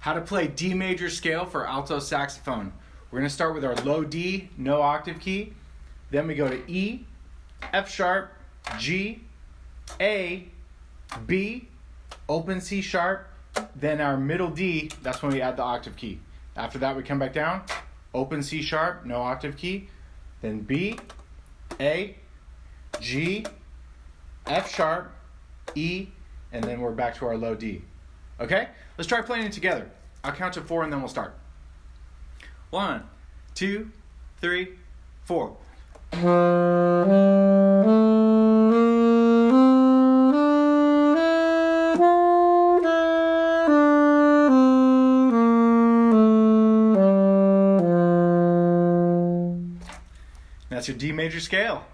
How to play D major scale for alto saxophone. We're going to start with our low D, no octave key. Then we go to E, F sharp, G, A, B, open C sharp, then our middle D, that's when we add the octave key. After that we come back down, open C sharp, no octave key, then B, A, G, F sharp, E, and then we're back to our low D. Okay? Let's try playing it together. I'll count to 4 and then we'll start. 1, 2, 3, 4. That's your D major scale.